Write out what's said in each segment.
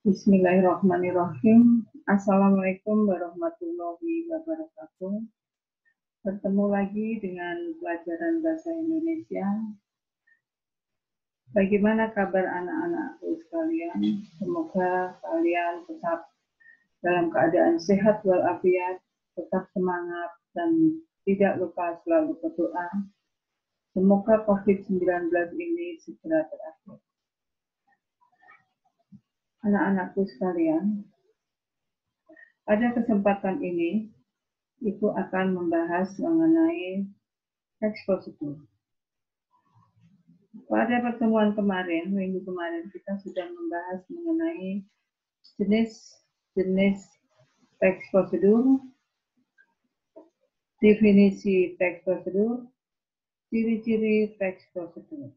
Bismillahirrahmanirrahim. Assalamualaikum warahmatullahi wabarakatuh. Bertemu lagi dengan pelajaran bahasa Indonesia. Bagaimana kabar anak-anakku sekalian? Semoga kalian tetap dalam keadaan sehat walafiat, tetap semangat, dan tidak lupa selalu berdoa. Semoga COVID-19 ini segera berakhir. Anak-anakku sekalian, pada kesempatan ini, Ibu akan membahas mengenai teks prosedur. Pada pertemuan kemarin, minggu kemarin, kita sudah membahas mengenai jenis-jenis teks prosedur, definisi teks prosedur, ciri-ciri teks prosedur.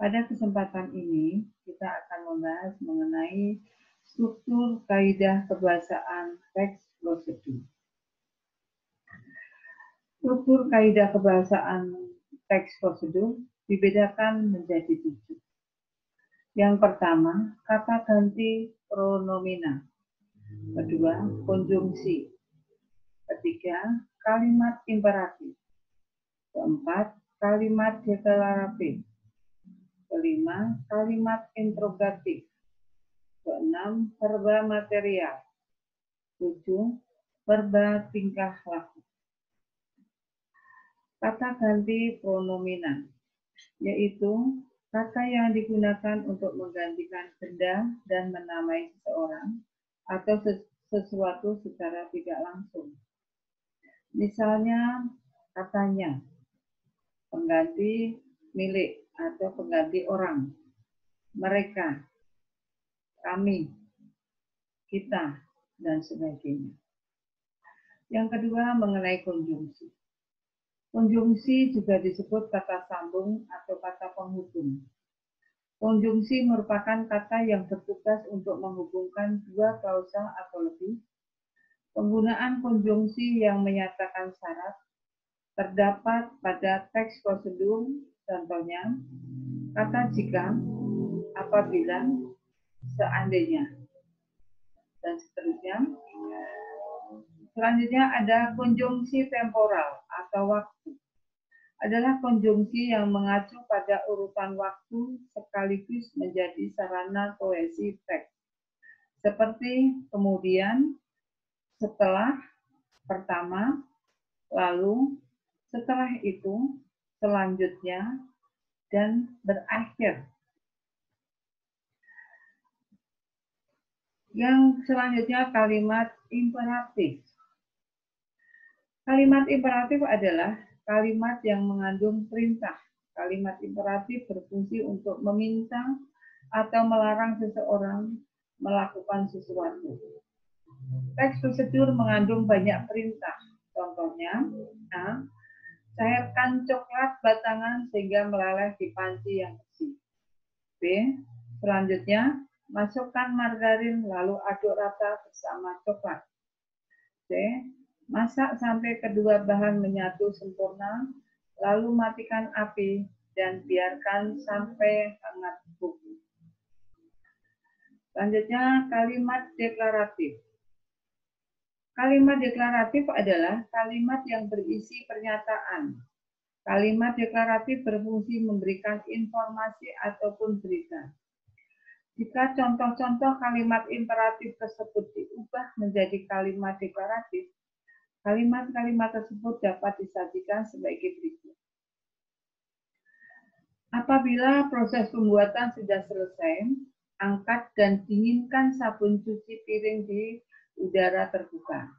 Pada kesempatan ini, kita akan membahas mengenai struktur kaidah kebahasaan teks prosedur. Struktur kaidah kebahasaan teks prosedur dibedakan menjadi 7. Yang pertama, kata ganti pronomina. Kedua, konjungsi. Ketiga, kalimat imperatif. Keempat, kalimat deklaratif. Kelima, kalimat interrogatif. Keenam, verba material. 7, verba tingkah laku. Kata ganti pronomina, yaitu kata yang digunakan untuk menggantikan benda dan menamai seseorang atau sesuatu secara tidak langsung. Misalnya, katanya, pengganti milik atau pengganti orang, mereka, kami, kita, dan sebagainya. Yang kedua, mengenai konjungsi. Konjungsi juga disebut kata sambung atau kata penghubung. Konjungsi merupakan kata yang bertugas untuk menghubungkan dua klausa atau lebih. Penggunaan konjungsi yang menyatakan syarat terdapat pada teks prosedur, contohnya kata jika, apabila, seandainya, dan seterusnya. Selanjutnya ada konjungsi temporal atau waktu. Adalah konjungsi yang mengacu pada urutan waktu sekaligus menjadi sarana kohesi teks. Seperti kemudian, setelah, pertama, lalu, setelah itu, selanjutnya, dan berakhir. Yang selanjutnya kalimat imperatif. Kalimat imperatif adalah kalimat yang mengandung perintah. Kalimat imperatif berfungsi untuk meminta atau melarang seseorang melakukan sesuatu. Teks prosedur mengandung banyak perintah. Contohnya, A. Cairkan coklat batangan sehingga meleleh di panci yang bersih. B. Selanjutnya, masukkan margarin lalu aduk rata bersama coklat. C. Masak sampai kedua bahan menyatu sempurna, lalu matikan api dan biarkan sampai hangat bubuk. Selanjutnya, kalimat deklaratif. Kalimat deklaratif adalah kalimat yang berisi pernyataan. Kalimat deklaratif berfungsi memberikan informasi ataupun berita. Jika contoh-contoh kalimat imperatif tersebut diubah menjadi kalimat deklaratif, kalimat-kalimat tersebut dapat disajikan sebagai berikut. Apabila proses pembuatan sudah selesai, angkat dan dinginkan sabun cuci piring di udara terbuka.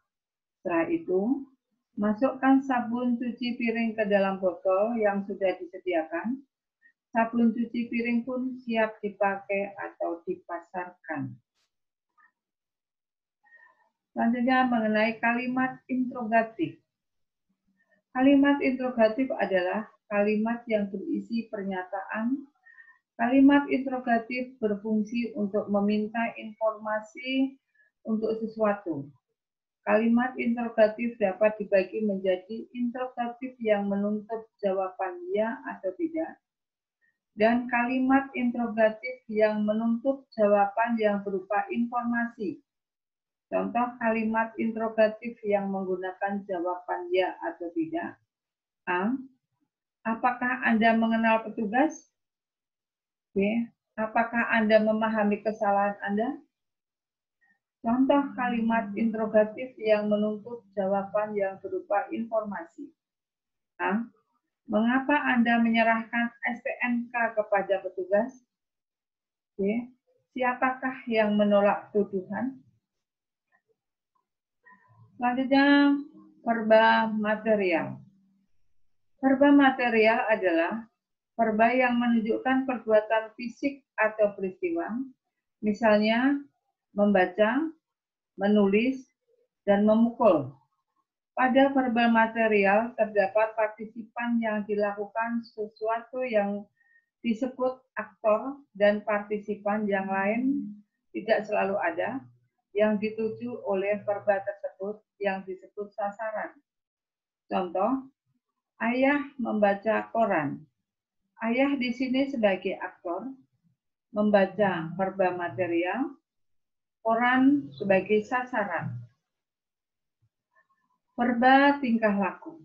Setelah itu, masukkan sabun cuci piring ke dalam botol yang sudah disediakan. Sabun cuci piring pun siap dipakai atau dipasarkan. Selanjutnya mengenai kalimat interrogatif. Kalimat interrogatif adalah kalimat yang berisi pernyataan. Kalimat interrogatif berfungsi untuk meminta informasi untuk sesuatu. Kalimat interrogatif dapat dibagi menjadi interrogatif yang menuntut jawaban ya atau tidak, dan kalimat interrogatif yang menuntut jawaban yang berupa informasi. Contoh kalimat interrogatif yang menggunakan jawaban ya atau tidak. A. Apakah Anda mengenal petugas? B. Apakah Anda memahami kesalahan Anda? Contoh kalimat interrogatif yang menuntut jawaban yang berupa informasi. A. Mengapa Anda menyerahkan STNK kepada petugas? B. Siapakah yang menolak tuduhan? Selanjutnya, verba material. Verba material adalah verba yang menunjukkan perbuatan fisik atau peristiwa, misalnya membaca, menulis, dan memukul. Pada verbal material terdapat partisipan yang dilakukan sesuatu yang disebut aktor dan partisipan yang lain tidak selalu ada yang dituju oleh verba tersebut yang disebut sasaran. Contoh, ayah membaca koran. Ayah di sini sebagai aktor, membaca verba material, koran sebagai sasaran. Verba tingkah laku.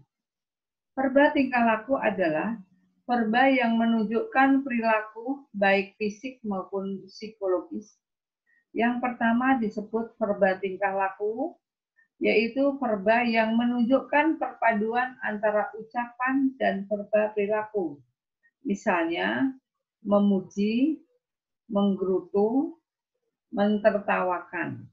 Verba tingkah laku adalah verba yang menunjukkan perilaku baik fisik maupun psikologis. Yang pertama disebut verba tingkah laku, yaitu verba yang menunjukkan perpaduan antara ucapan dan verba perilaku. Misalnya, memuji, menggerutu, mentertawakan.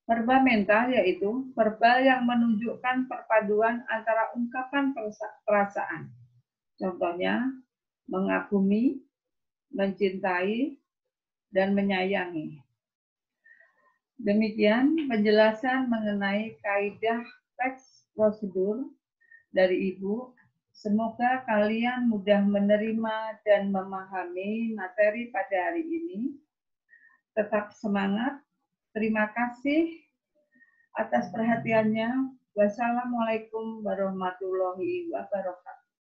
Verba mental yaitu verba yang menunjukkan perpaduan antara ungkapan perasaan. Contohnya, mengagumi, mencintai, dan menyayangi. Demikian penjelasan mengenai kaidah teks prosedur dari Ibu. Semoga kalian mudah menerima dan memahami materi pada hari ini. Tetap semangat. Terima kasih atas perhatiannya. Wassalamualaikum warahmatullahi wabarakatuh.